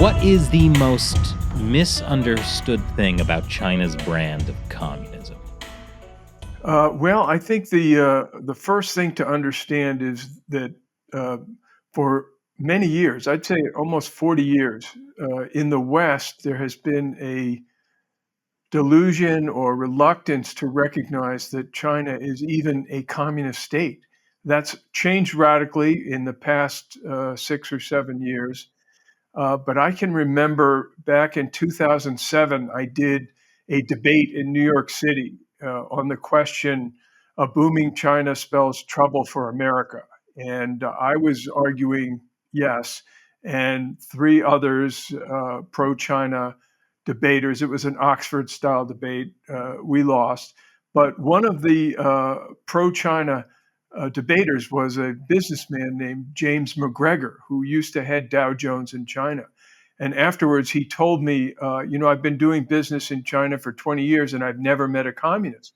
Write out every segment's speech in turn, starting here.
What is the most misunderstood thing about China's brand of communism? Well, I think the first thing to understand is that uh, for many years, I'd say almost 40 years, in the West, there has been a delusion or reluctance to recognize that China is even a communist state. That's changed radically in the past 6 or 7 years. But I can remember back in 2007, I did a debate in New York City on the question, a booming China spells trouble for America. And I was arguing yes, and three others, pro China debaters. It was an Oxford style debate. We lost. But one of the pro China debaters was a businessman named James McGregor, who used to head Dow Jones in China. And afterwards, he told me, I've been doing business in China for 20 years and I've never met a communist.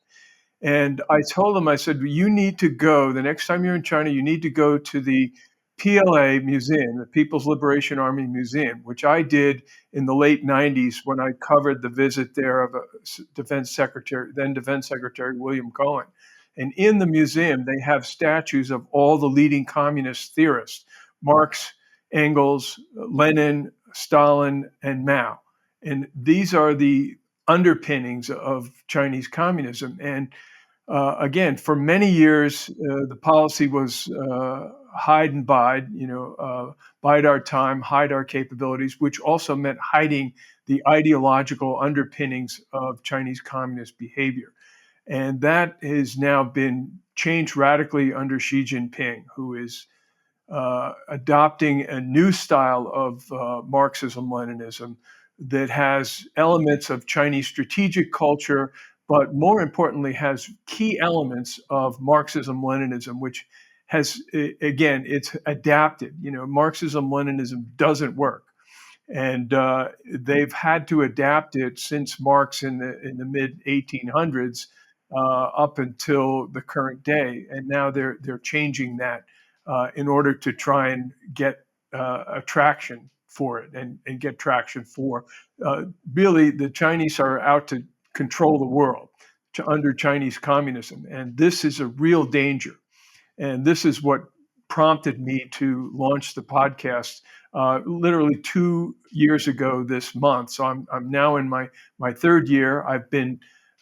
And I told him, I said, you need to go, the next time you're in China, you need to go to the PLA Museum, the People's Liberation Army Museum, which I did in the late 90s when I covered the visit there of then Defense Secretary William Cohen. And in the museum, they have statues of all the leading communist theorists, Marx, Engels, Lenin, Stalin, and Mao. And these are the underpinnings of Chinese communism. And again, for many years, the policy was hide and bide, bide our time, hide our capabilities, which also meant hiding the ideological underpinnings of Chinese communist behavior. And that has now been changed radically under Xi Jinping, who is adopting a new style of Marxism Leninism that has elements of Chinese strategic culture, but more importantly, has key elements of Marxism Leninism, which has, again, it's adapted. Marxism Leninism doesn't work. And they've had to adapt it since Marx in the mid 1800s up until the current day, and now they're changing that in order to try and get a traction for it and get traction for really the Chinese are out to control the world under Chinese communism, and this is a real danger. And this is what prompted me to launch the podcast literally 2 years ago this month. So I'm now in my third year.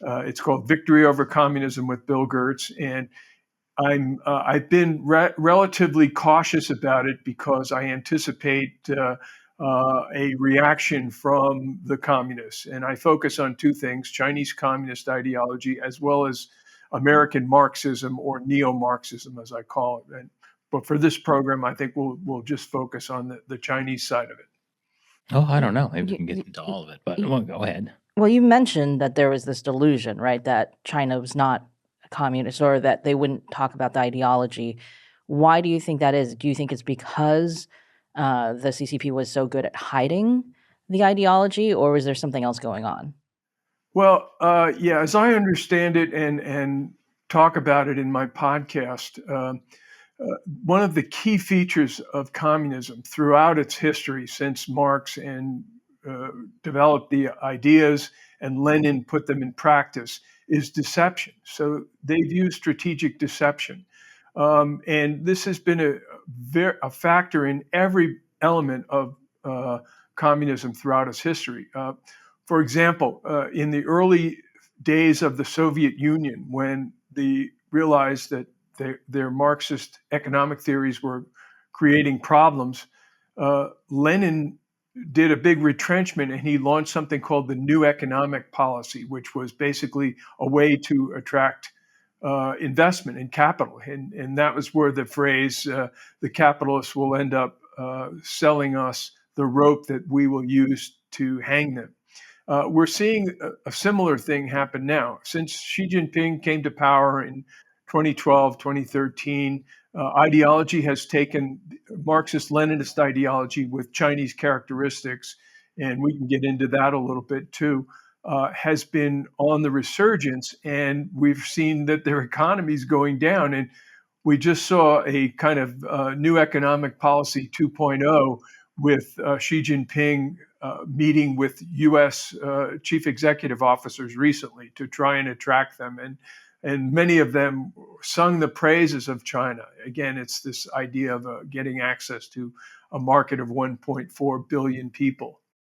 It's called Victory Over Communism with Bill Gertz, and I've been relatively cautious about it because I anticipate a reaction from the communists, and I focus on two things: Chinese communist ideology as well as American Marxism, or neo-Marxism, as I call it. But for this program, I think we'll just focus on the Chinese side of it. Oh, I don't know. Maybe we can get into all of it, but well, go ahead. Well, you mentioned that there was this delusion, right, that China was not a communist or that they wouldn't talk about the ideology. Why do you think that is? Do you think it's because the CCP was so good at hiding the ideology, or was there something else going on? Well, yeah, as I understand it and talk about it in my podcast, one of the key features of communism throughout its history since Marx and developed the ideas and Lenin put them in practice is deception. So they've used strategic deception. And this has been a factor in every element of communism throughout its history. For example, in the early days of the Soviet Union, when they realized that their Marxist economic theories were creating problems, Lenin did a big retrenchment and he launched something called the New Economic Policy, which was basically a way to attract investment and capital. And that was where the phrase, the capitalists will end up selling us the rope that we will use to hang them. We're seeing a similar thing happen now. Since Xi Jinping came to power in 2012, 2013, ideology has taken Marxist-Leninist ideology with Chinese characteristics, and we can get into that a little bit too, has been on the resurgence, and we've seen that their economy is going down. And we just saw a kind of new economic policy 2.0, with Xi Jinping meeting with U.S. Chief executive officers recently to try and attract them, and many of them sung the praises of China. Again, it's this idea of getting access to a market of 1.4 billion people.